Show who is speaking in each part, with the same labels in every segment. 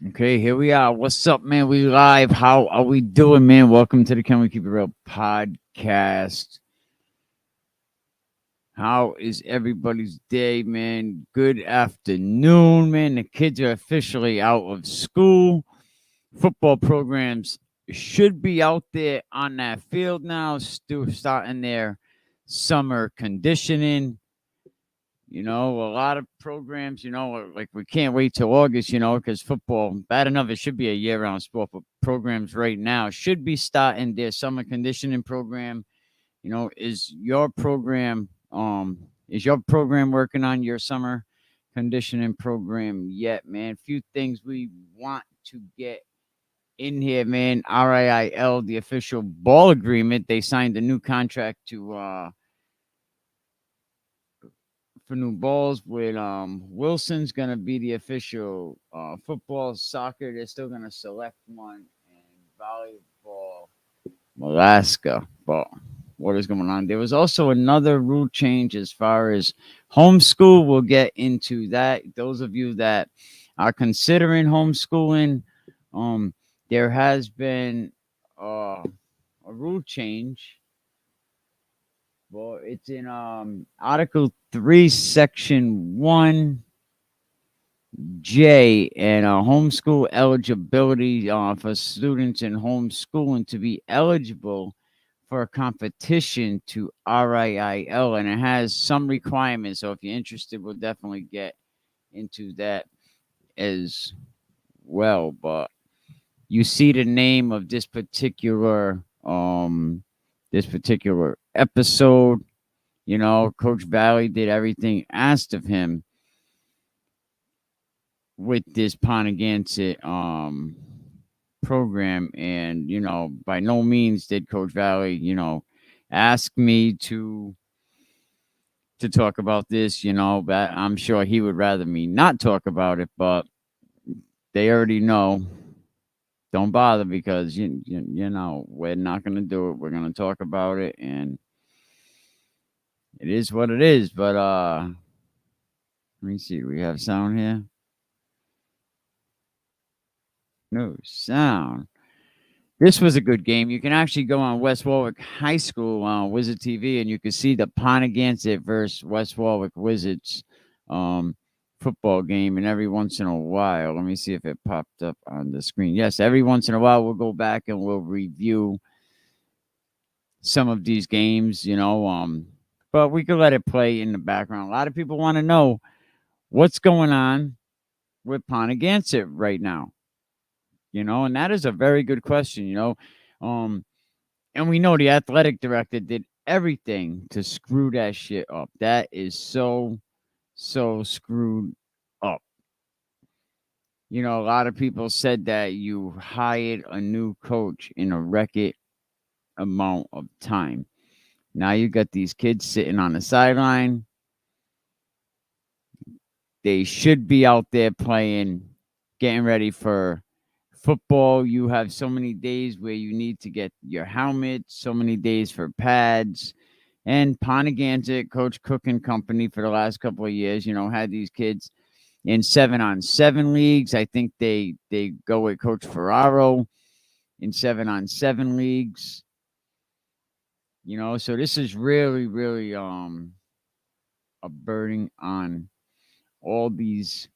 Speaker 1: Okay, here we are. What's up, man? We live. How are we doing, man? Welcome to the Can We Keep It Real podcast. How is everybody's day, man? Good afternoon, man. The kids are officially out of school. Football programs should be out there on that field now, still starting their summer conditioning. A lot of programs, like we can't wait till August, because football, bad enough, it should be a year round sport, but programs right now should be starting their summer conditioning program. Is your program working on your summer conditioning program yet, man? Few things we want to get in here, man. RIL, the official ball agreement, they signed a new contract to for new balls with Wilson's gonna be the official football soccer. They're still gonna select one and volleyball Alaska. But what is going on? There was also another rule change as far as homeschool. We'll get into that. Those of you that are considering homeschooling, um, there has been a rule change. Well, it's in Article 3, Section 1J, and homeschool eligibility for students in homeschooling to be eligible for a competition to RIIL, and it has some requirements. So if you're interested, we'll definitely get into that as well. But you see the name of this particular episode. Coach Valley did everything asked of him with this PONAGANSET program, and by no means did Coach Valley ask me to talk about this. But I'm sure he would rather me not talk about it, but they already know. Don't bother, because we're not going to do it. We're going to talk about it, and it is what it is. But let me see. We have sound here. No sound. This was a good game. You can actually go on West Warwick High School on Wizard TV, and you can see the PONAGANSET versus West Warwick Wizards um, football game. And every once in a while, let me see if it popped up on the screen. Yes, every once in a while, we'll go back and we'll review some of these games, but we could let it play in the background. A lot of people want to know what's going on with PONAGANSET right now. And that is a very good question. Um, and we know the athletic director did everything to screw that shit up. That is so screwed up. A lot of people said that you hired a new coach in a record amount of time. Now you got these kids sitting on the sideline. They should be out there playing, getting ready for football. You have so many days where you need to get your helmet, so many days for pads. And PONAGANSET, Coach Cook and company, for the last couple of years, had these kids in 7-on-7 leagues. I think they go with Coach Ferraro in 7-on-7 leagues. So this is really, really a burden on all these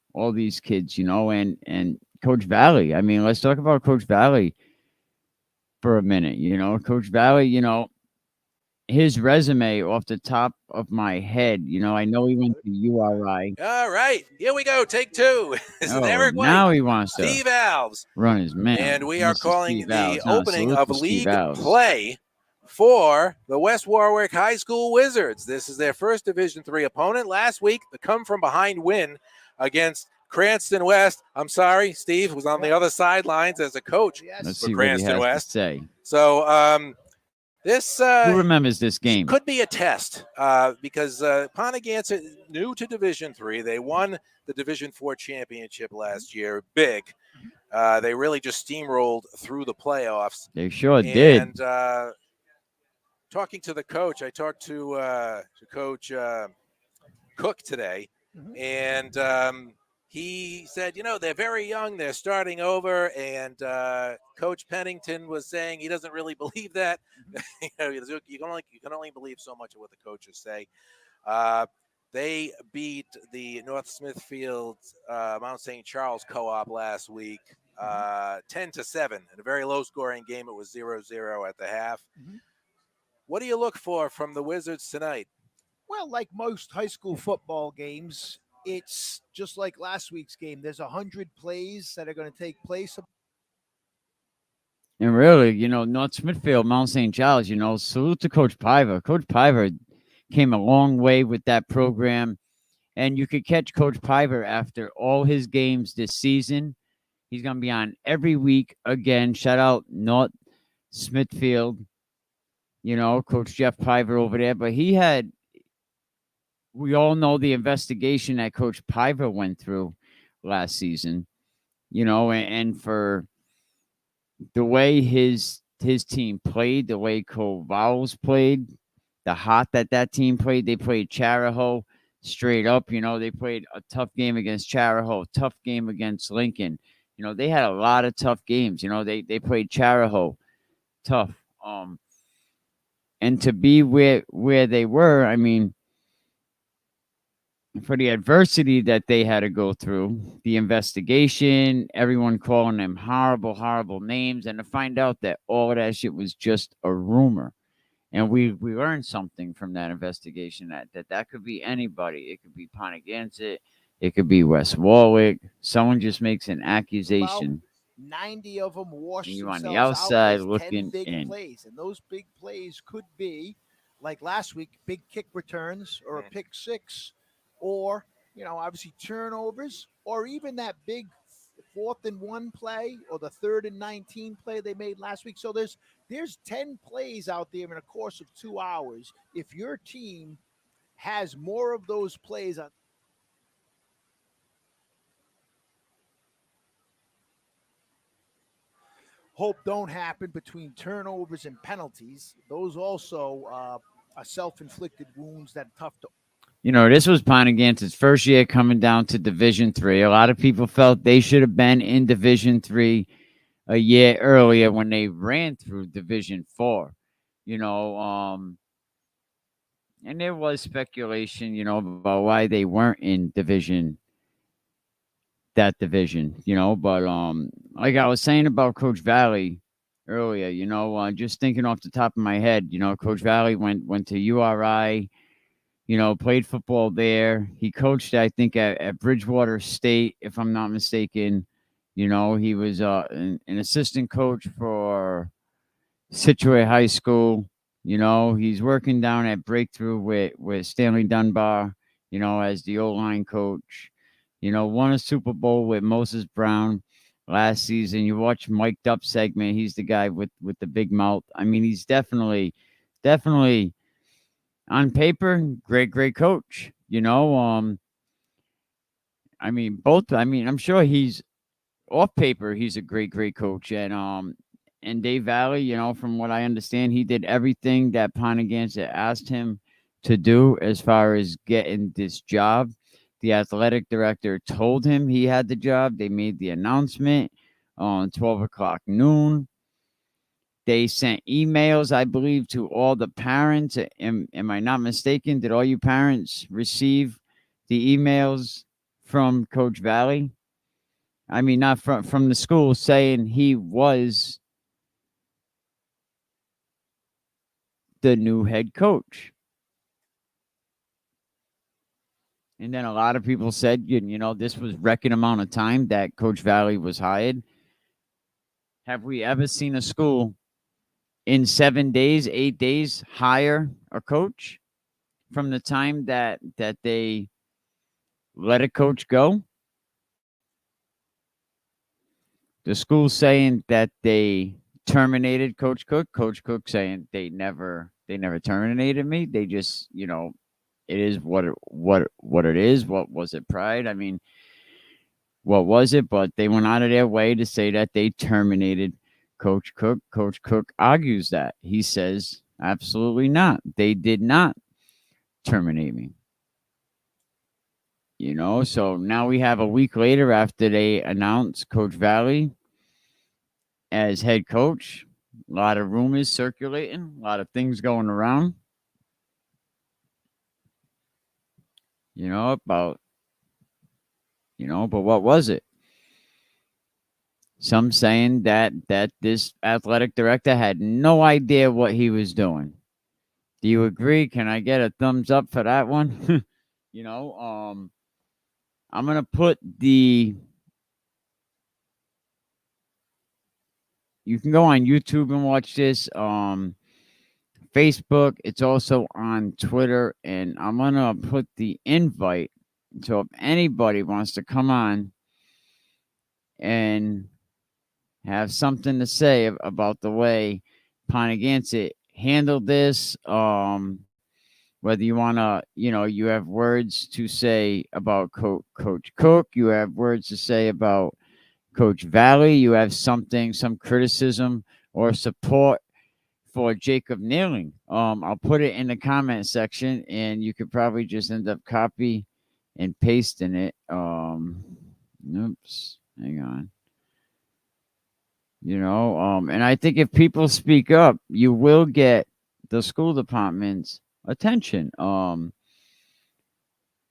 Speaker 1: kids, and Coach Valley. I mean, let's talk about Coach Valley for a minute. Coach Valley, his resume off the top of my head, I know he went to URI.
Speaker 2: All right, here we go. Take two. This is
Speaker 1: Oh,
Speaker 2: Eric White,
Speaker 1: now he wants to
Speaker 2: Steve Alves,
Speaker 1: run his mouth.
Speaker 2: and we are
Speaker 1: Mr.
Speaker 2: calling
Speaker 1: Steve
Speaker 2: the
Speaker 1: Alves. No,
Speaker 2: opening
Speaker 1: salute
Speaker 2: of
Speaker 1: to Steve
Speaker 2: league
Speaker 1: Alves.
Speaker 2: play for the West Warwick High School Wizards. This is their first Division III opponent. Last week, the come-from-behind win against Cranston West. I'm sorry, Steve was on the other sidelines as a coach
Speaker 1: Let's
Speaker 2: for
Speaker 1: see what he
Speaker 2: Cranston
Speaker 1: has
Speaker 2: West.
Speaker 1: to say.
Speaker 2: So this
Speaker 1: Who remembers this game?
Speaker 2: could be a test because PONAGANSET new to Division III. They won the Division IV championship last year, big. They really just steamrolled through the playoffs.
Speaker 1: They sure did.
Speaker 2: And talking to the coach, I talked to Coach Cook today, and he said, they're very young, they're starting over, and Coach Pennington was saying he doesn't really believe that. You can only believe so much of what the coaches say. Uh, they beat the North Smithfield Mount St. Charles Co-op last week, 10-7 in a very low-scoring game. It was 0-0 at the half.
Speaker 3: Mhm.
Speaker 2: What do you look for from the Wizards tonight?
Speaker 3: Well, like most high school football games, it's just like last week's game. There's 100 plays that are going to take place.
Speaker 1: And really, North Smithfield, Mount St. Charles, salute to Coach Piver. Coach Piver came a long way with that program. And you could catch Coach Piver after all his games this season. He's going to be on every week again. Shout out North Smithfield, Coach Jeff Piver over there. But we all know the investigation that Coach Piver went through last season, and for the way his team played, the way Corvallis played, the hot that team played. They played Charahoe straight up. They played a tough game against Charahoe, tough game against Lincoln. They had a lot of tough games. They played Charahoe tough. And to be where they were, I mean, for the adversity that they had to go through, the investigation, everyone calling them horrible, horrible names, and to find out that all of that shit was just a rumor. And we learned something from that investigation that could be anybody. It could be PONAGANSET. It could be West Warwick. Someone just makes an
Speaker 3: About
Speaker 1: accusation,
Speaker 3: 90 of them
Speaker 1: and
Speaker 3: washed
Speaker 1: you on the
Speaker 3: themselves out
Speaker 1: outside
Speaker 3: as 10
Speaker 1: looking
Speaker 3: big
Speaker 1: in.
Speaker 3: plays. And those big plays could be, like last week, big kick returns or a pick six, or, obviously turnovers, or even that big 4th-and-1 play or the 3rd-and-19 play they made last week. So there's 10 plays out there in a course of 2 hours. If your team has more of those plays on, hope don't happen between turnovers and penalties. Those also are self-inflicted wounds that are tough to.
Speaker 1: This was PONAGANSET's first year coming down to Division 3. A lot of people felt they should have been in Division 3 a year earlier when they ran through Division 4. And there was speculation, about why they weren't in that division, but like I was saying about Coach Valley earlier, just thinking off the top of my head, Coach Valley went to URI, played football there. He coached, I think, at Bridgewater State, if I'm not mistaken. He was an assistant coach for Situate High School. He's working down at Breakthrough with Stanley Dunbar, as the O-line coach. Won a Super Bowl with Moses Brown last season. You watch Mic'd Up segment. He's the guy with the big mouth. I mean, he's definitely on paper, great coach. I mean, both. I mean, I'm sure he's off paper. He's a great coach, and Dave Valley. From what I understand, he did everything that PONAGANSET asked him to do as far as getting this job. The athletic director told him he had the job. They made the announcement on 12 o'clock noon. They sent emails, I believe, to all the parents. Am I not mistaken? Did all you parents receive the emails from Coach Valley? I mean, not from the school saying he was the new head coach. And then a lot of people said, this was record amount of time that Coach Valley was hired. Have we ever seen a school in 7 days, 8 days hire a coach from the time that they let a coach go? The school saying that they terminated Coach Cook. Coach Cook saying they never terminated me. They just, it is what it is. What was it? Pride? I mean, what was it? But they went out of their way to say that they terminated Coach Cook. Coach Cook argues that. He says, absolutely not. They did not terminate me. So now we have a week later after they announced Coach Valley as head coach. A lot of rumors circulating, a lot of things going around, about, but what was it? Some saying that this athletic director had no idea what he was doing. Do you agree? Can I get a thumbs up for that one? I'm gonna put the. You can go on YouTube and watch this. Facebook. It's also on Twitter, and I'm gonna put the invite. So if anybody wants to come on and have something to say about the way Ponagansett handled this, whether you want to, you have words to say about Coach Cook, you have words to say about Coach Valley, you have some criticism or support for Jacob Kneeling. I'll put it in the comment section, and you could probably just end up copy and pasting it. Oops, hang on. And I think if people speak up, you will get the school department's attention.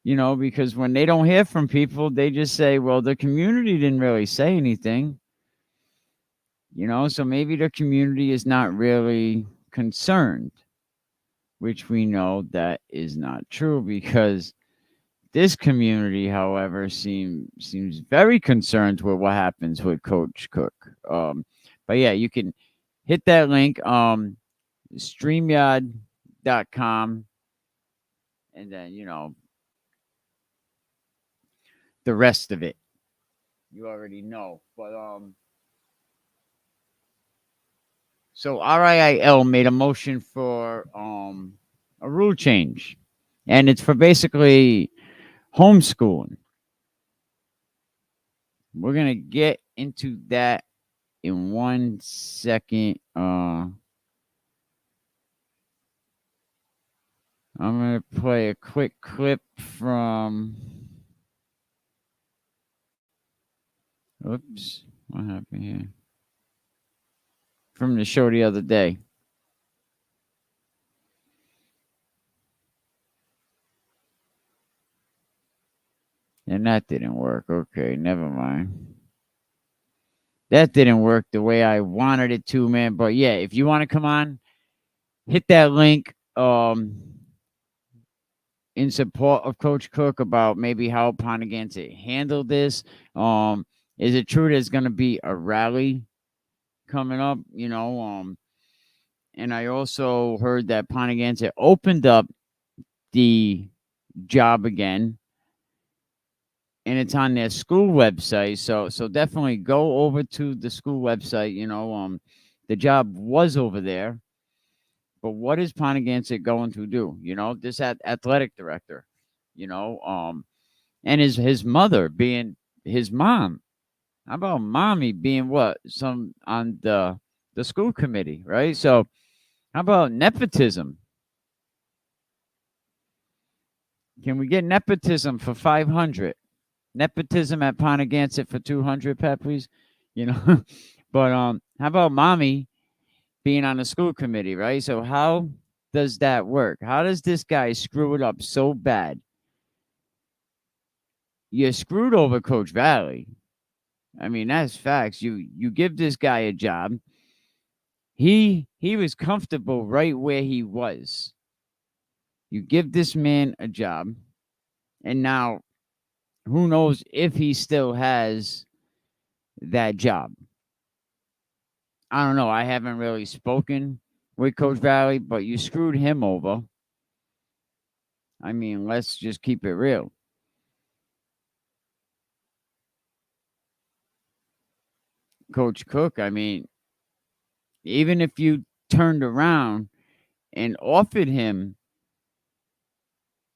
Speaker 1: Because when they don't hear from people, they just say, well, the community didn't really say anything. So maybe the community is not really concerned, which we know that is not true, because this community, however, seems very concerned with what happens with Coach Cook. But yeah, you can hit that link, StreamYard.com, and then the rest of it you already know. But so RIIL made a motion for a rule change, and it's for basically homeschooling. We're gonna get into that in 1 second. I'm gonna play a quick clip from. Oops, what happened here? From the show the other day. And that didn't work. Okay, never mind. That didn't work the way I wanted it to, man. But yeah, if you want to come on, hit that link in support of Coach Cook about maybe how Ponagansett handled this. Is it true there's going to be a rally coming up? And I also heard that Ponagansett opened up the job again, and it's on their school website. So definitely go over to the school website. The job was over there, but what is Ponagansett going to do? This athletic director, and his mother being his mom. How about mommy being what? Some on the school committee, right? So how about nepotism? Can we get nepotism for 500? Nepotism at Ponagansett for 200, Pat, please. But how about mommy being on the school committee, right? So how does that work? How does this guy screw it up so bad? You screwed over Coach Valley. I mean, that's facts. You give this guy a job. He was comfortable right where he was. You give this man a job, and now who knows if he still has that job. I don't know. I haven't really spoken with Coach Valley, but you screwed him over. I mean, let's just keep it real. Coach Cook, I mean, even if you turned around and offered him,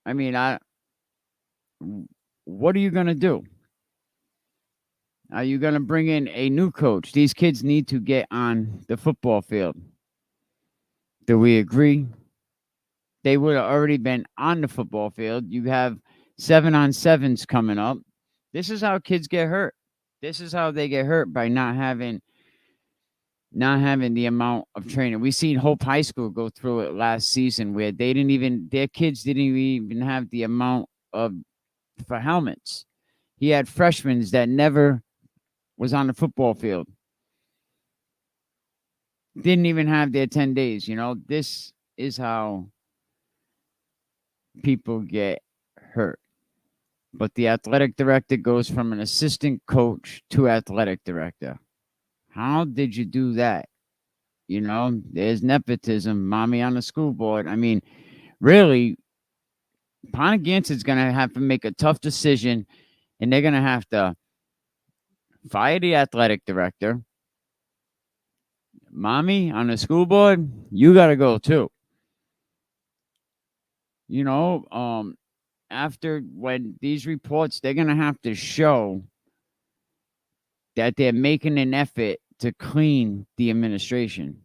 Speaker 1: I mean, what are you going to do? Are you going to bring in a new coach? These kids need to get on the football field. Do we agree? They would have already been on the football field. You have 7-on-7's coming up. This is how kids get hurt. This is how they get hurt by not having the amount of training. We seen Hope High School go through it last season where their kids didn't even have the amount of for helmets. He had freshmen that never was on the football field. Didn't even have their 10 days. This is how people get hurt. But the athletic director goes from an assistant coach to athletic director. How did you do that? There's nepotism, mommy on the school board. I mean, really, PONAGANSET's going to have to make a tough decision, and they're going to have to fire the athletic director. Mommy on the school board, you got to go too. After when these reports, they're going to have to show that they're making an effort to clean the administration.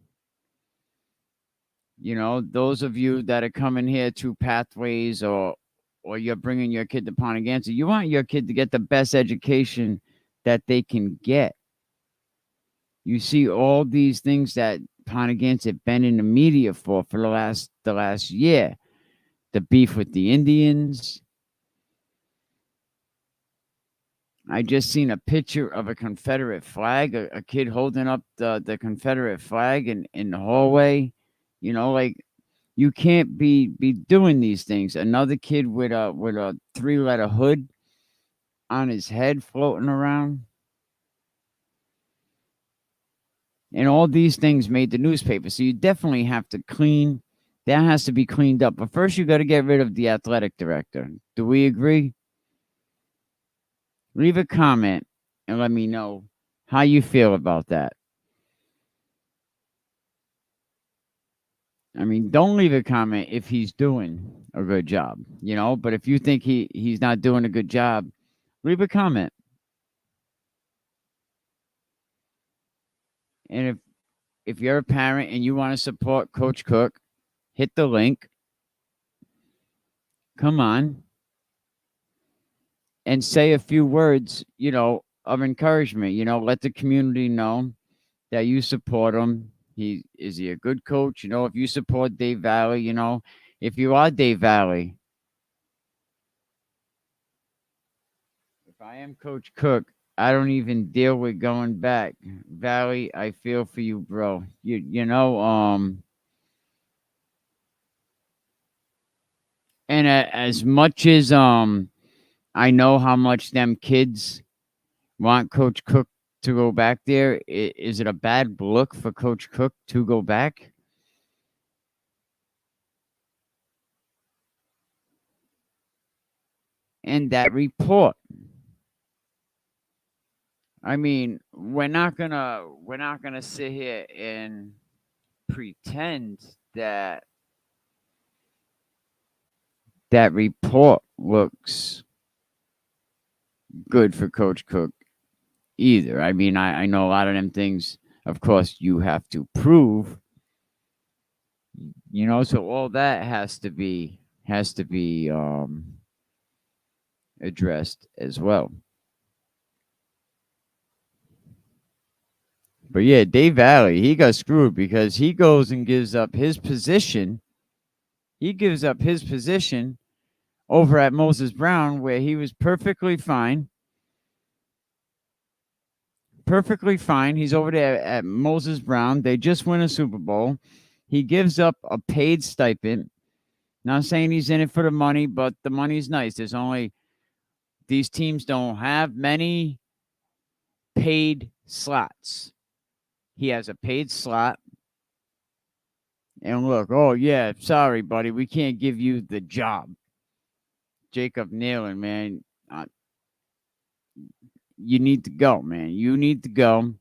Speaker 1: Those of you that are coming here to Pathways or you're bringing your kid to PONAGANSET, you want your kid to get the best education that they can get. You see all these things that PONAGANSET been in the media for the last year. The beef with the Indians. I just seen a picture of a Confederate flag, a kid holding up the Confederate flag in the hallway. You can't be doing these things. Another kid with a 3-letter hood on his head floating around. And all these things made the newspaper. So you definitely have to clean. That has to be cleaned up. But first, you got to get rid of the athletic director. Do we agree? Leave a comment and let me know how you feel about that. I mean, don't leave a comment if he's doing a good job, but if you think he's not doing a good job, leave a comment. And if you're a parent and you want to support Coach Cook, hit the link. Come on. And say a few words, of encouragement. Let the community know that you support him. Is he a good coach? If you support Dave Valley, if you are Dave Valley. If I am Coach Cook, I don't even deal with going back. Valley, I feel for you, bro. And as much as I know how much them kids want Coach Cook to go back there, is it a bad look for Coach Cook to go back? And that report. I mean, we're not gonna sit here and pretend that report looks good for Coach Cook either. I mean, I know a lot of them things, of course, you have to prove, so all that has to be addressed as well. But yeah, Dave Valley, he got screwed because he goes and gives up his position. He gives up his position over at Moses Brown, where he was perfectly fine. Perfectly fine. He's over there at Moses Brown. They just win a Super Bowl. He gives up a paid stipend. Not saying he's in it for the money, but the money's nice. These teams don't have many paid slots. He has a paid slot. And look, oh yeah, sorry, buddy, we can't give you the job. Jacob Nealon, man, you need to go, man. You need to go.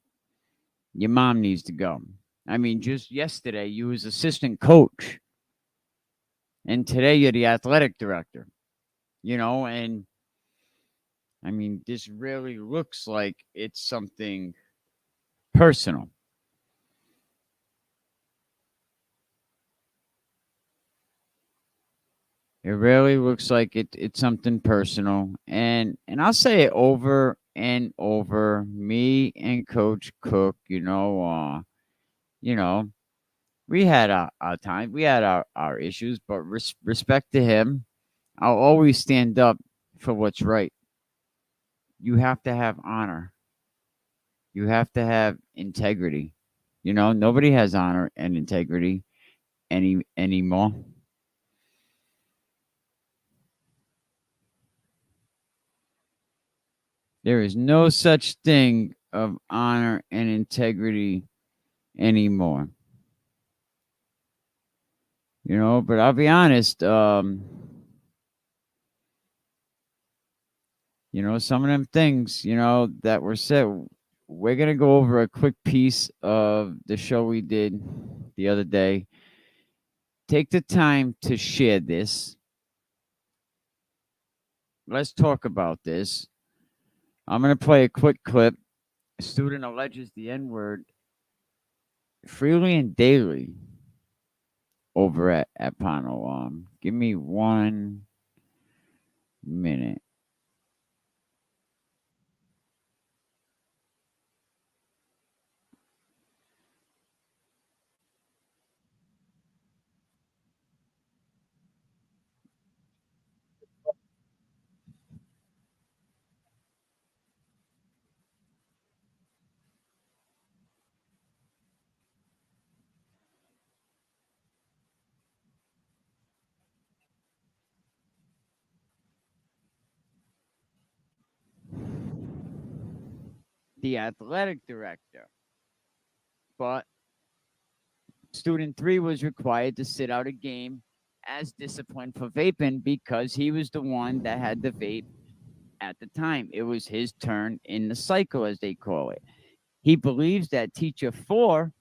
Speaker 1: Your mom needs to go. I mean, just yesterday you was assistant coach, and today you're the athletic director. And I mean, this really looks like it's something personal. It really looks like it's something personal, and I'll say it over and over. Me and Coach Cook, you know, we had our time, we had our issues, but respect to him. I'll always stand up for what's right. You have to have honor. You have to have integrity. Nobody has honor and integrity anymore. There is no such thing of honor and integrity anymore. But I'll be honest, some of them things, that were said, we're going to go over a quick piece of the show we did the other day. Take the time to share this. Let's talk about this. I'm going to play a quick clip. A student alleges the N word freely and daily over at Pono. Give me 1 minute. The athletic director, but student 3 was required to sit out a game as discipline for vaping because he was the one that had the vape at the time. It was his turn in the cycle, as they call it. He believes that teacher 4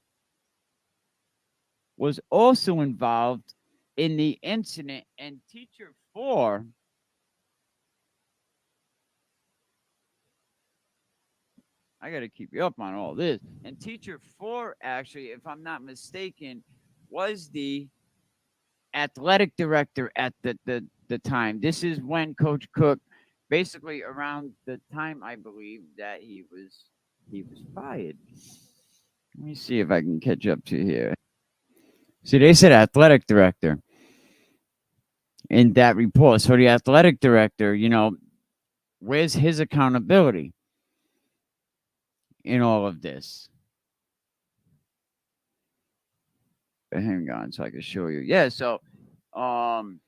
Speaker 1: was also involved in the incident, and teacher 4, I got to keep you up on all this. And teacher 4, actually, if I'm not mistaken, was the athletic director at the time. This is when Coach Cook, basically around the time I believe that he was fired. Let me see if I can catch up to here. See, they said athletic director in that report. So the athletic director, where's his accountability in all of this? Hang on, so I can show you. Yeah, so um,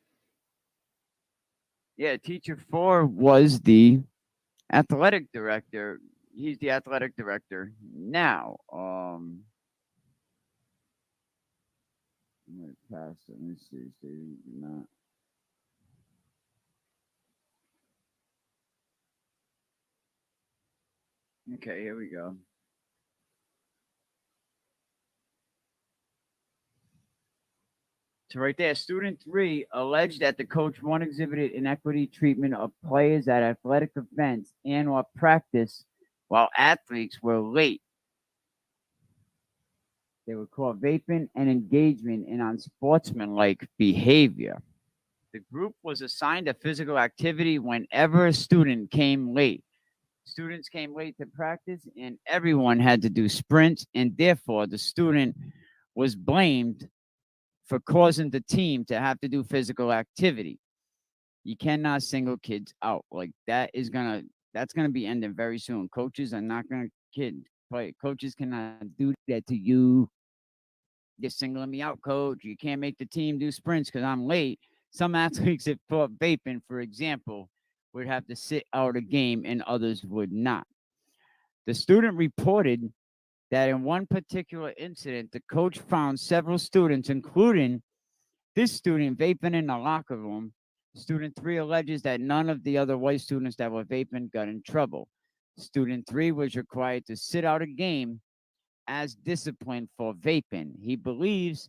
Speaker 1: yeah, teacher 4 was the athletic director. He's the athletic director now. I'm gonna pass it. Let me see. See, not. Okay, here we go. So right there, student 3 alleged that the coach 1 exhibited inequity treatment of players at athletic events and/or practice while athletes were late. They were caught vaping and engagement in unsportsmanlike behavior. The group was assigned a physical activity whenever a student came late. Students came late to practice, and everyone had to do sprints, and therefore the student was blamed for causing the team to have to do physical activity. You cannot single kids out like that's gonna be ending very soon. Coaches are not gonna kid play. Coaches cannot do that to you. You're singling me out, coach. You can't make the team do sprints because I'm late. Some athletes that fought vaping, for example, would have to sit out a game and others would not. The student reported that in one particular incident, the coach found several students, including this student, vaping in the locker room. Student 3 alleges that none of the other white students that were vaping got in trouble. Student 3 was required to sit out a game as discipline for vaping. He believes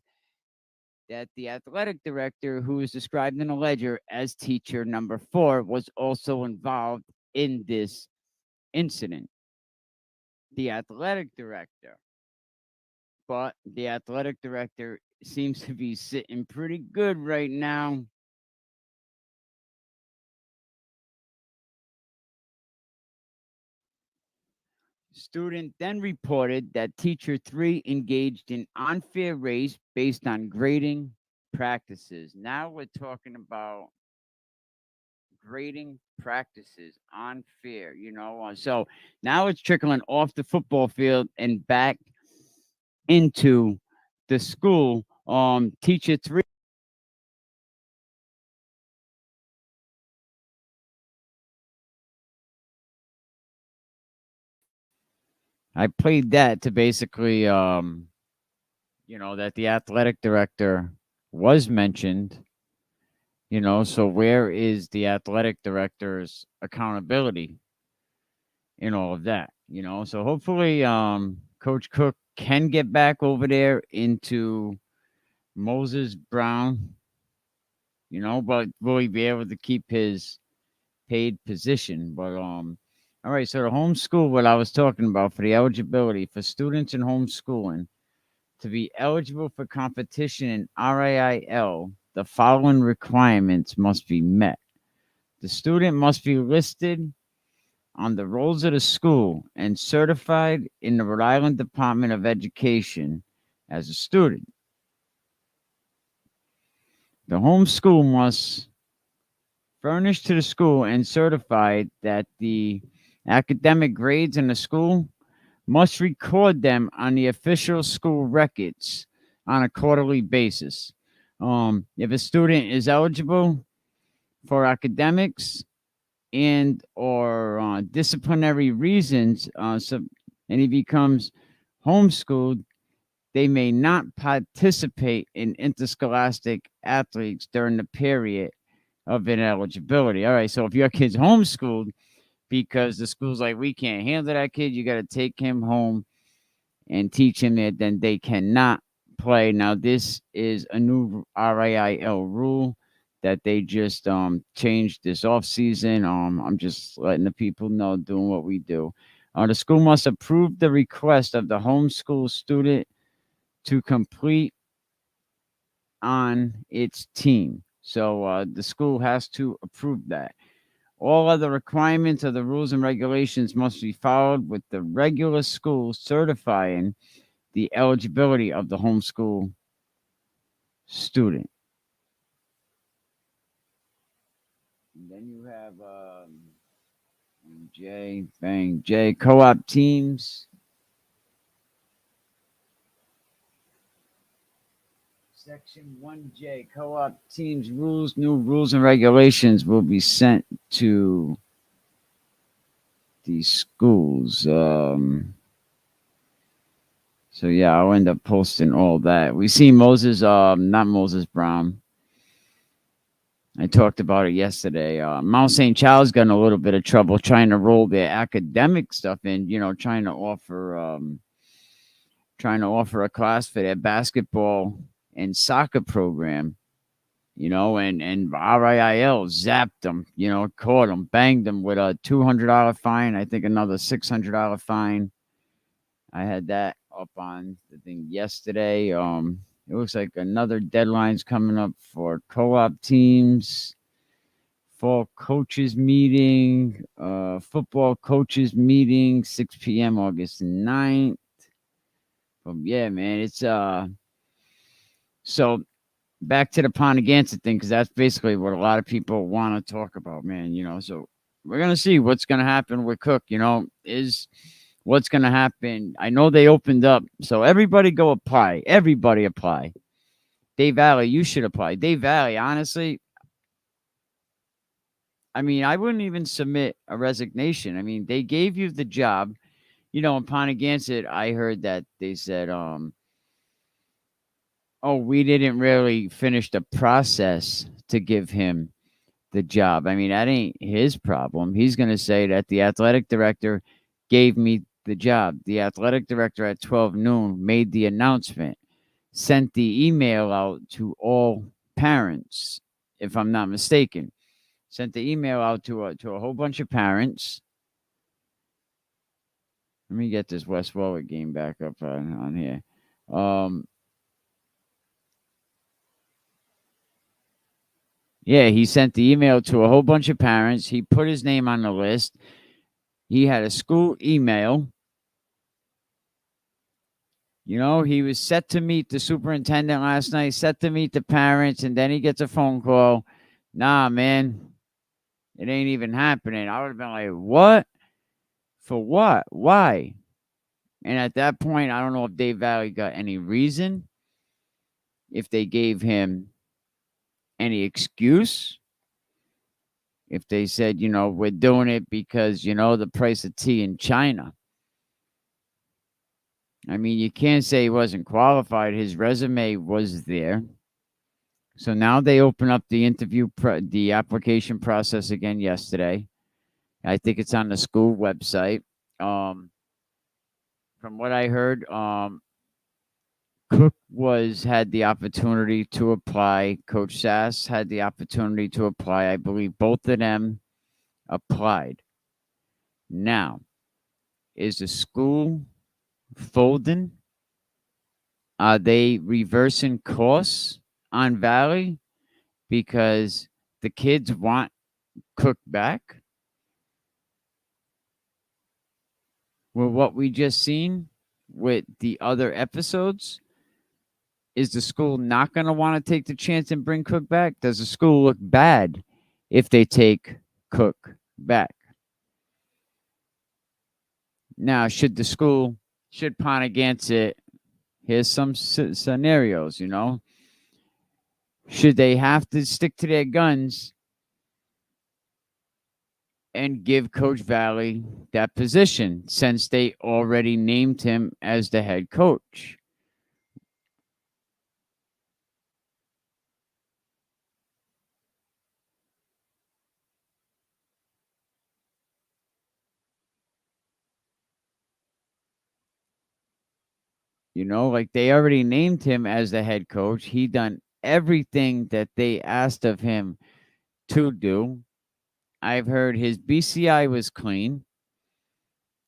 Speaker 1: that the athletic director, who is described in the ledger as teacher number 4, was also involved in this incident. The athletic director, but the athletic director seems to be sitting pretty good right now. Student then reported that teacher 3 engaged in unfair race based on grading practices. Now we're talking about grading practices unfair, so now it's trickling off the football field and back into the school. Teacher 3, I played that to basically that the athletic director was mentioned, so where is the athletic director's accountability in all of that? So hopefully Coach Cook can get back over there into Moses Brown, but will he be able to keep his paid position? But all right, so the homeschool, what I was talking about for the eligibility for students in homeschooling to be eligible for competition in RAIL, the following requirements must be met. The student must be listed on the rolls of the school and certified in the Rhode Island Department of Education as a student. The home school must furnish to the school and certify that the academic grades in the school must record them on the official school records on a quarterly basis. If a student is eligible for academics and or disciplinary reasons, and he becomes homeschooled, they may not participate in interscholastic athletes during the period of ineligibility. All right, so if your kid's homeschooled because the school's like, we can't handle that kid, you got to take him home and teach him it, then they cannot play. Now, this is a new RAIL rule that they just changed this off season. I'm just letting the people know, doing what we do. The school must approve the request of the homeschool student to complete on its team. So the school has to approve that. All other requirements of the rules and regulations must be followed with the regular school certifying the eligibility of the homeschool student. And then you have J co-op teams. Section 1J co-op teams rules. New rules and regulations will be sent to these schools. So yeah, I'll end up posting all that. We see Moses, not Moses Brown. I talked about it yesterday. Mount St. Charles got in a little bit of trouble trying to roll their academic stuff in. Trying to offer a class for their basketball and soccer program. And RIL zapped them. Caught them, banged them with a $200 fine. I think another $600 fine. I had that up on the thing yesterday. It looks like another deadline's coming up for co-op teams. Fall coaches meeting, football coaches meeting, 6 p.m. August 9th. Yeah, man, it's so back to the PONAGANSET thing, because that's basically what a lot of people want to talk about, man. So we're gonna see what's gonna happen with Cook. Is what's going to happen. I know they opened up, so everybody go apply. Everybody apply. Dave Valley, you should apply. Dave Valley, honestly, I mean, I wouldn't even submit a resignation. I mean, they gave you the job. In PONAGANSET, I heard that they said, oh, we didn't really finish the process to give him the job. I mean, that ain't his problem. He's going to say that the athletic director gave me the job. The athletic director at 12 noon made the announcement, sent the email out to all parents, if I'm not mistaken. Sent the email out to a whole bunch of parents. Let me get this West Warwick game back up on here. Yeah, he sent the email to a whole bunch of parents. He put his name on the list. He had a school email You know, he was set to meet the superintendent last night, set to meet the parents, and then he gets a phone call. Nah, man, it ain't even happening. I would have been like, what? For what? Why? And at that point, I don't know if Dave Valley got any reason, if they gave him any excuse, if they said, we're doing it because, the price of tea in China. I mean, you can't say he wasn't qualified. His resume was there. So now they open up the the application process again yesterday. I think it's on the school website. From what I heard, Cook had the opportunity to apply. Coach Sass had the opportunity to apply. I believe both of them applied. Now, is the school folding? Are they reversing course on Valley because the kids want Cook back? With what we just seen with the other episodes, is the school not going to want to take the chance and bring Cook back? Does the school look bad if they take Cook back? Now, should PONAGANSET, here's some scenarios, should they have to stick to their guns and give Coach Valley that position since they already named him as the head coach? Like they already named him as the head coach. He done everything that they asked of him to do. I've heard his BCI was clean.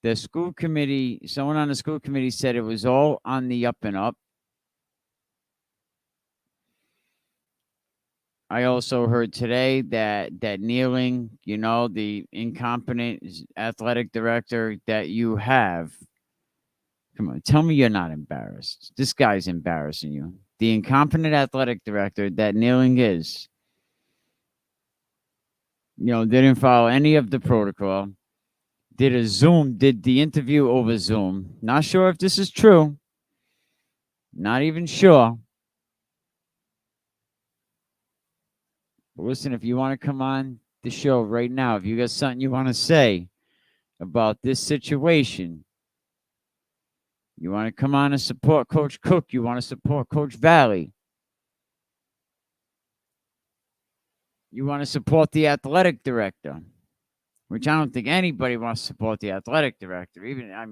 Speaker 1: The school committee, someone on the school committee said it was all on the up and up. I also heard today that Kneeling, the incompetent athletic director that you have. Come on, tell me you're not embarrassed. This guy's embarrassing you. The incompetent athletic director that Kneeling is, didn't follow any of the protocol. Did the interview over Zoom. Not sure if this is true. Not even sure. But listen, if you want to come on the show right now, if you got something you want to say about this situation, you want to come on and support Coach Cook, you want to support Coach Valley, you want to support the athletic director, which I don't think anybody wants to support the athletic director.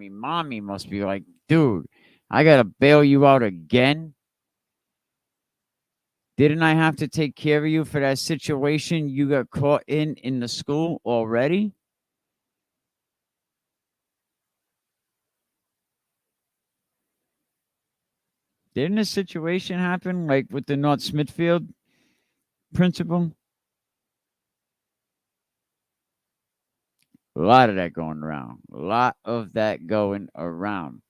Speaker 1: Mommy must be like, dude, I got to bail you out again. Didn't I have to take care of you for that situation you got caught in the school already? Didn't a situation happen like with the North Smithfield principal? A lot of that going around. A lot of that going around.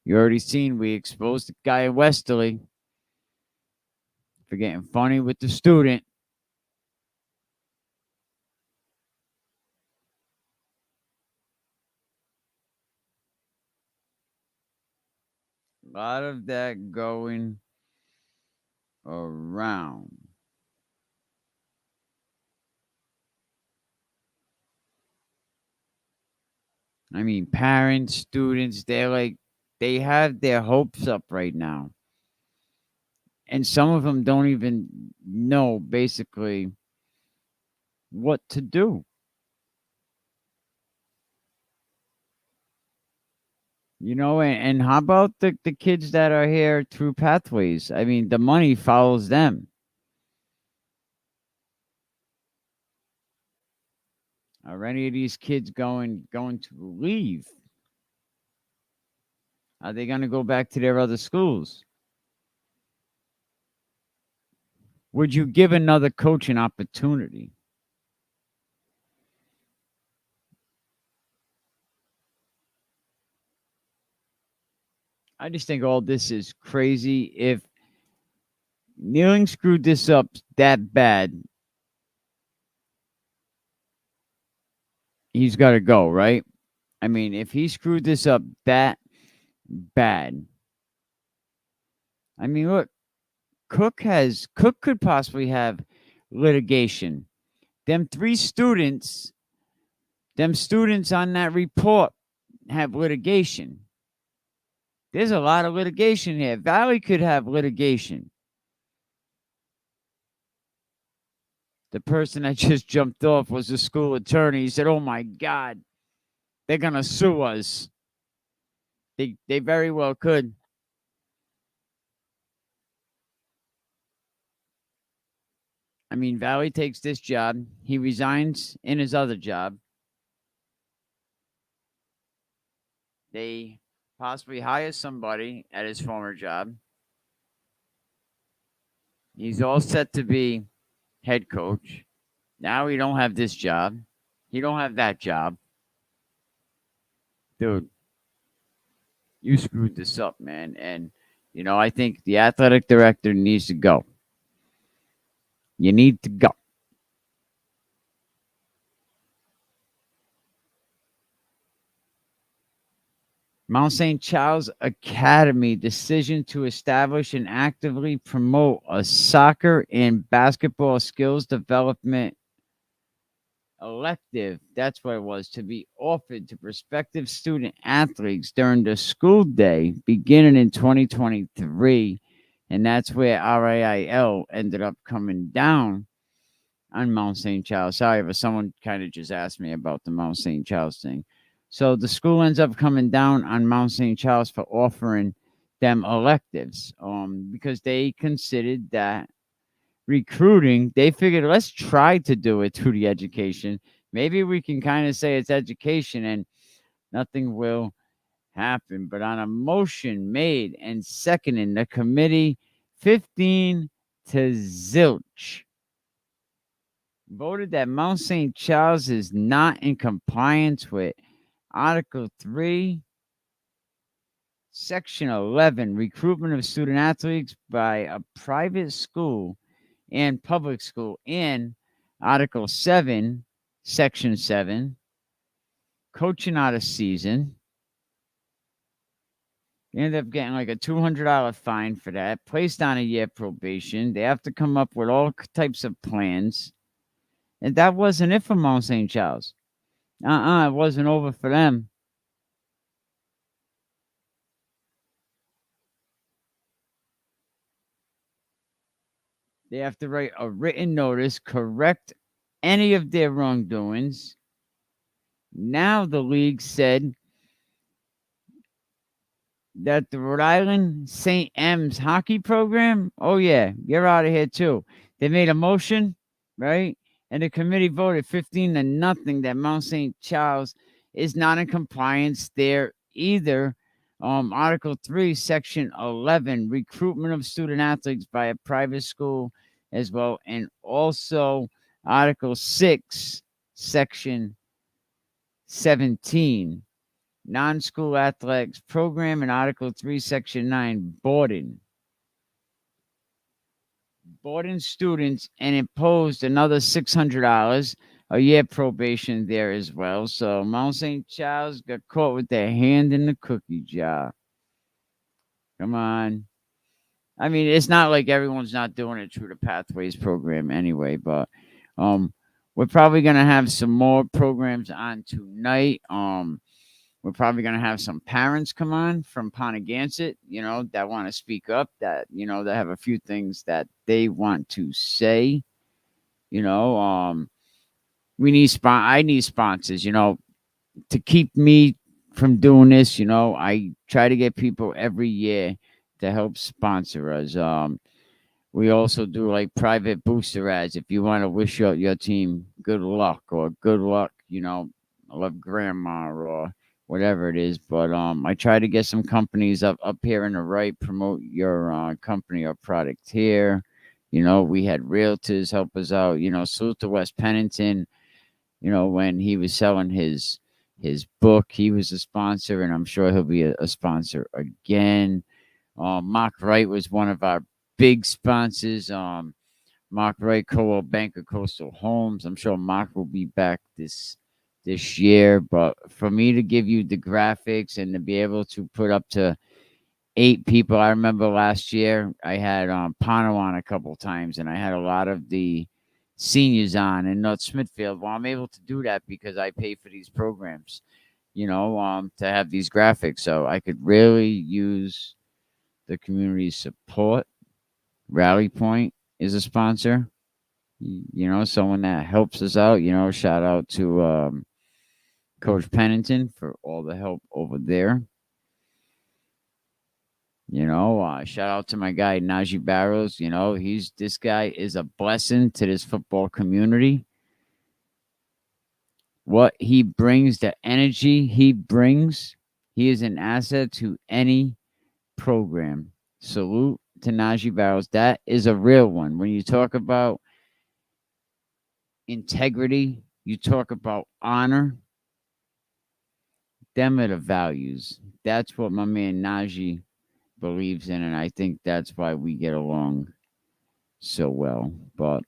Speaker 1: You already seen we exposed the guy in Westerly for getting funny with the student. A lot of that going around. Parents, students, they have their hopes up right now. And some of them don't even know basically what to do. And how about the kids that are here through pathways? The money follows them. Are any of these kids going to leave? Are they going to go back to their other schools? Would you give another coach an opportunity? I just think all this is crazy. If Kneeling screwed this up that bad, he's got to go, right? I mean, if he screwed this up that bad, I mean, look, Cook could possibly have litigation. Them three students, them students on that report have litigation. There's a lot of litigation here. Valley could have litigation. The person that just jumped off was the school attorney. He said, "Oh my God, they're gonna sue us." They very well could. I mean, Valley takes this job. He resigns in his other job. They possibly hire somebody at his former job. He's all set to be head coach. Now he don't have this job. He don't have that job. Dude, you screwed this up, man. And, I think the athletic director needs to go. You need to go. Mount St. Charles Academy decision to establish and actively promote a soccer and basketball skills development elective, that's what it was, to be offered to prospective student athletes during the school day beginning in 2023. And that's where RAIL ended up coming down on Mount St. Charles. Sorry, but someone kind of just asked me about the Mount St. Charles thing. So the school ends up coming down on Mount St. Charles for offering them electives because they considered that recruiting, they figured, let's try to do it through the education. Maybe we can kind of say it's education and nothing will happen. But on a motion made and seconded in the committee, 15 to zilch, voted that Mount St. Charles is not in compliance with Article 3, Section 11, recruitment of student athletes by a private school and public school, and Article 7, Section 7, coaching out of season. They end up getting like a $200 fine for that, placed on a year probation. They have to come up with all types of plans. And that wasn't it for Mount St. Charles. It wasn't over for them. They have to write a written notice, correct any of their wrongdoings. Now the league said that the Rhode Island St. M's hockey program, oh yeah, you're out of here too. They made a motion, right? And the committee voted 15-0 that Mount St. Charles is not in compliance there either. Article 3, Section 11, recruitment of student athletes by a private school as well. And also Article 6, Section 17, non-school athletics program, and Article 3, Section 9, boarding students, and imposed another $600 a year probation there as well. So Mount St. Charles got caught with their hand in the cookie jar. Come on. I mean, it's not like everyone's not doing it through the Pathways program anyway, but we're probably going to have some more programs on tonight. We're probably going to have some parents come on from PONAGANSET, that want to speak up, that have a few things that they want to say. I need sponsors, to keep me from doing this. I try to get people every year to help sponsor us. We also do like private booster ads. If you want to wish your team good luck, I love grandma or whatever it is. But I try to get some companies up here in the right, promote your company or product here. We had realtors help us out. Salute to West Pennington, when he was selling his his book. He was a sponsor, and I'm sure he'll be a sponsor again. Mark Wright was one of our big sponsors. Mark Wright, Coldwell Banker, Coastal Homes. I'm sure Mark will be back this year. But for me to give you the graphics and to be able to put up to 8 people, I remember last year I had Pono on a couple times, and I had a lot of the seniors on in North Smithfield. Well, I'm able to do that because I pay for these programs, to have these graphics. So I could really use the community support. Rally Point is a sponsor. Someone that helps us out. Shout out to Coach Pennington for all the help over there. Shout out to my guy Najee Barrows. This guy is a blessing to this football community. What he brings, the energy he brings, he is an asset to any program. Salute to Najee Barrows. That is a real one. When you talk about integrity, you talk about honor, them are the values. That's what my man Najee believes in, and I think that's why we get along so well. But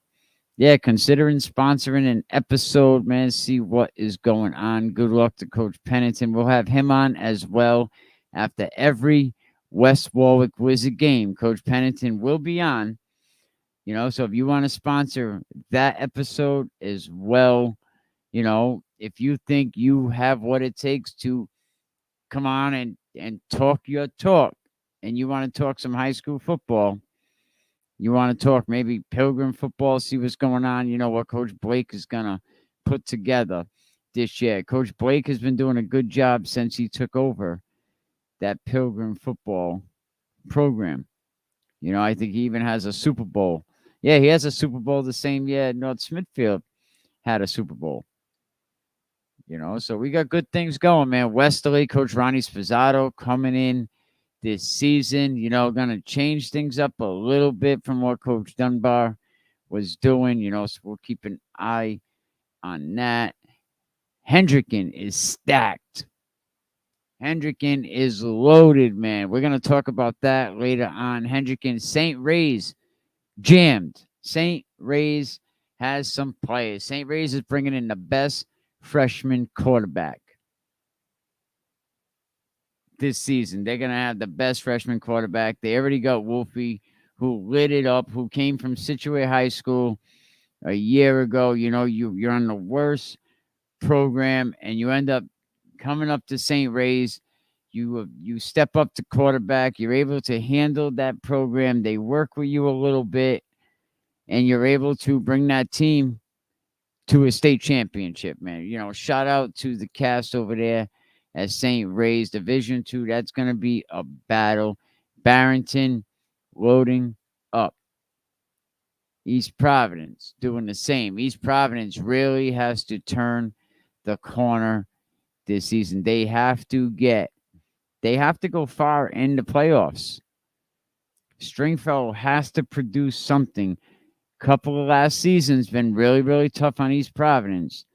Speaker 1: yeah, considering sponsoring an episode, man, see what is going on. Good luck to Coach Pennington. We'll have him on as well after every West Warwick Wizard game. Coach Pennington will be on. So if you want to sponsor that episode as well, if you think you have what it takes to come on and talk your talk, and you want to talk some high school football, you want to talk maybe Pilgrim football, see what's going on, what Coach Blake is going to put together this year. Coach Blake has been doing a good job since he took over that Pilgrim football program. I think he even has a Super Bowl. Yeah, he has a Super Bowl the same year North Smithfield had a Super Bowl. So we got good things going, man. Westerly, Coach Ronnie Spizzato coming in this season, going to change things up a little bit from what Coach Dunbar was doing, so we'll keep an eye on that. Hendricken is stacked. Hendricken is loaded, man. We're going to talk about that later on. Hendricken, St. Ray's jammed. St. Ray's has some players. St. Ray's is bringing in the best freshman quarterback this season. They're going to have the best freshman quarterback. They already got Wolfie, who lit it up, who came from Situate High School a year ago. You're on the worst program, and you end up coming up to St. Ray's. You step up to quarterback. You're able to handle that program. They work with you a little bit, and you're able to bring that team to a state championship, man. Shout out to the cast over there at St. Ray's Division II. That's going to be a battle. Barrington loading up. East Providence doing the same. East Providence really has to turn the corner this season. They have to go far in the playoffs. Stringfellow has to produce something. Couple of last seasons been really, really tough on East Providence.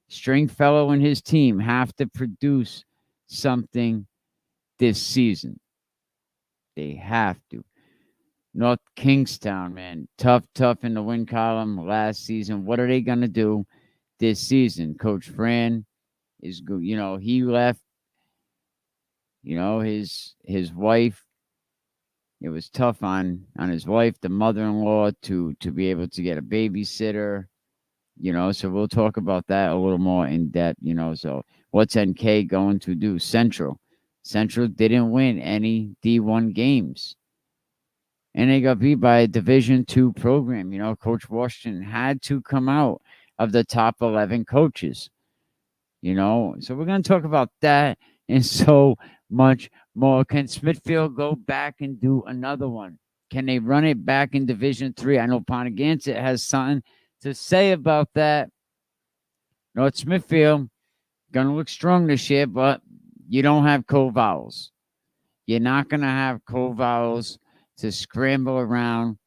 Speaker 1: Stringfellow and his team have to produce something this season. They have to. North Kingstown, man, tough in the win column last season. What are they gonna do this season? Coach Fran is good. He left. His wife. It was tough on his wife, the mother-in-law, to be able to get a babysitter. So we'll talk about that a little more in depth. So what's NK going to do? Central didn't win any D1 games, and they got beat by a Division II program. Coach Washington had to come out of the top 11 coaches. So we're going to talk about that and so much more. Can Smithfield go back and do another one? Can they run it back in Division III? I know Ponagansett has something to say about that. North Smithfield going to look strong this year, but you don't have Cole-Vowles. You're not going to have Cole-Vowles to scramble around.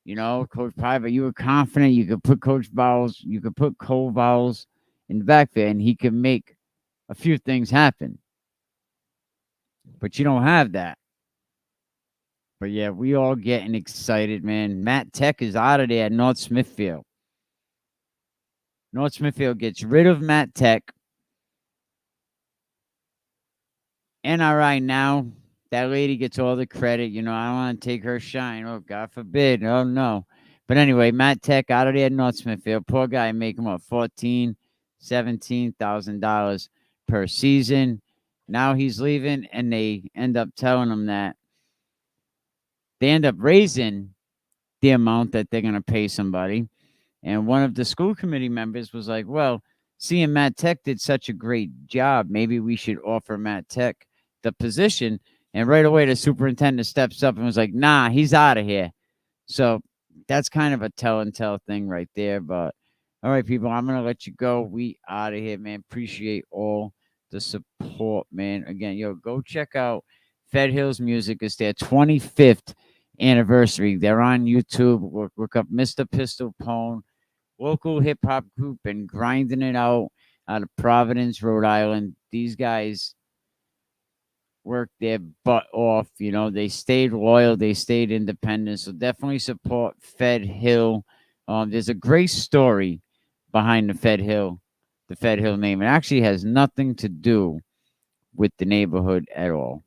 Speaker 1: Coach Piper, you were confident you could put Coach Vowles, you could put Cole-Vowles in the backfield, and he could make a few things happen. But you don't have that. But yeah, we all getting excited, man. Matt Tech is out of there at North Smithfield. North Smithfield gets rid of Matt Tech. NRI now, that lady gets all the credit. You know, I don't want to take her shine. Oh, God forbid. Oh, no. But anyway, Matt Tech out of there at North Smithfield. Poor guy making what, $14,000, $17,000 per season. Now he's leaving, and they end up telling him that they end up raising the amount that they're going to pay somebody. And one of the school committee members was like, well, seeing Matt Tech did such a great job, maybe we should offer Matt Tech the position. And right away, the superintendent steps up and was like, nah, he's out of here. So that's kind of a tell and tell thing right there. But all right, people, I'm going to let you go. We out of here, man. Appreciate all the support, man. Again, yo, go check out Fed Hills Music. It's their 25th anniversary. They're on YouTube. Look up Mr. Pistol Pone, local hip hop group, and grinding it out of Providence, Rhode Island. These guys worked their butt off. You know, they stayed loyal, they stayed independent. So definitely support Fed Hill. There's a great story behind the Fed Hill name. It actually has nothing to do with the neighborhood at all.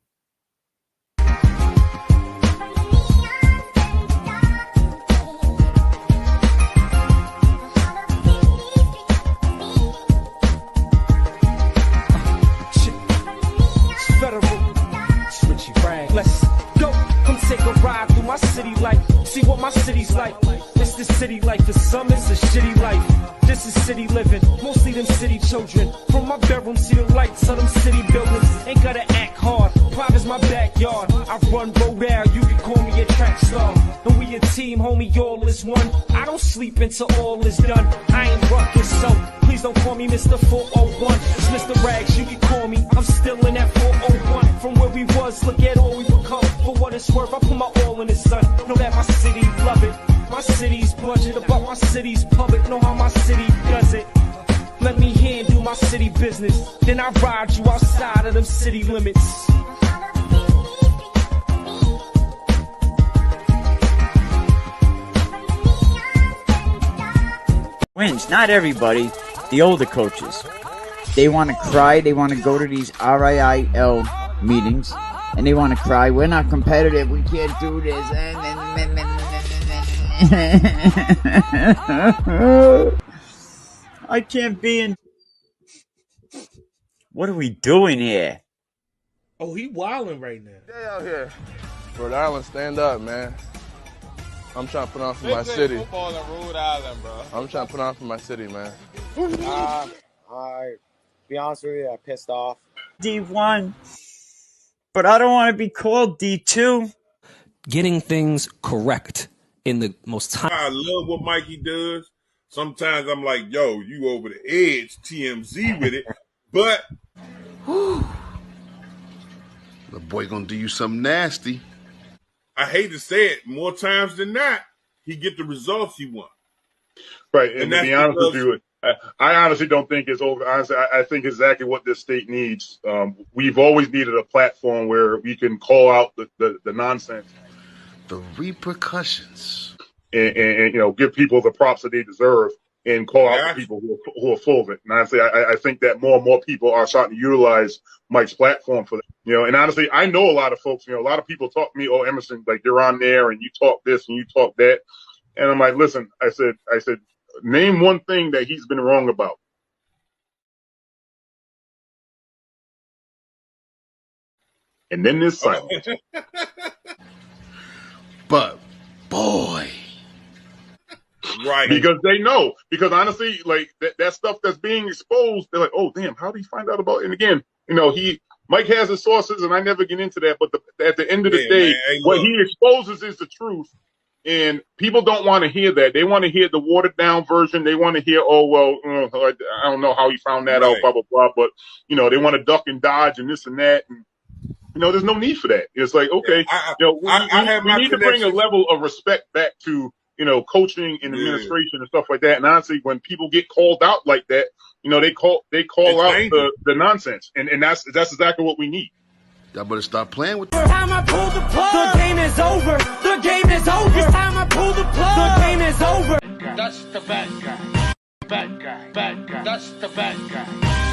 Speaker 4: Let's go, come take a ride through my city life. See what my city's like. It's the city life, for some it's a shitty life. This is city living, mostly them city children. From my bedroom, see the lights of them city buildings. Ain't gotta act hard, Providence my backyard. I run road out, you can call me a track star. And we a team, homie, all is one. I don't sleep until all is done. I ain't ruckus, so please don't call me Mr. 401. It's Mr. Rags, you can call me, I'm still in that 401. From where we was, look at all we become. For what it's worth, I put my all in the sun. Know that my city love it. My city's budget, about my city's public. Know how my city does it. Let me handle my city business. Then I ride you outside of them city limits.
Speaker 1: Wins, not everybody, the older coaches. They want to cry, they want to go to these RIIL meetings, and they want to cry, we're not competitive, we can't do this. I can't be in. What are we doing here?
Speaker 5: Oh, he wilding right now.
Speaker 6: Stay out here. Rhode Island, stand up, man. I'm trying to put on for my city.
Speaker 7: Football in Rhode Island, bro.
Speaker 6: I'm trying to put on for my city, man.
Speaker 8: Be honest with you, I'm pissed off.
Speaker 1: D1, but I don't want to be called D2.
Speaker 9: Getting things correct in the most time.
Speaker 10: I love what Mikey does. Sometimes I'm like, yo, you over the edge, TMZ with it. But
Speaker 11: the boy gonna do you something nasty.
Speaker 10: I hate to say it, more times than not, he get the results he wants.
Speaker 12: Right, and to be honest with you, I honestly don't think it's over. Honestly, I think exactly what this state needs. We've always needed a platform where we can call out the nonsense,
Speaker 11: the repercussions,
Speaker 12: and give people the props that they deserve, and call out the people who are full of it. And honestly, I think that more and more people are starting to utilize Mike's platform for that. And honestly, I know a lot of folks. A lot of people talk to me, "Oh, Emerson, like you're on there and you talk this and you talk that," and I'm like, "Listen," I said. Name one thing that he's been wrong about. And then there's silence.
Speaker 11: But, boy.
Speaker 10: Right.
Speaker 12: Because they know. Because honestly, like that stuff that's being exposed, they're like, oh, damn, how did he find out about it? And again, Mike has his sources, and I never get into that. But at the end of the day, what he exposes is the truth. And people don't want to hear that. They want to hear the watered down version. They want to hear, I don't know how he found that out, blah, blah, blah. But, they want to duck and dodge and this and that. And, there's no need for that. It's like, okay, we need to bring a level of respect back to, coaching and administration and stuff like that. And honestly, when people get called out like that, they call out the nonsense, and that's exactly what we need.
Speaker 11: Y'all better stop playing with
Speaker 4: It's time I pull the plug. The game is over. The game is over. It's time I pull the plug. The game is over.
Speaker 13: That's the bad guy. Bad guy. Bad guy. That's the bad guy.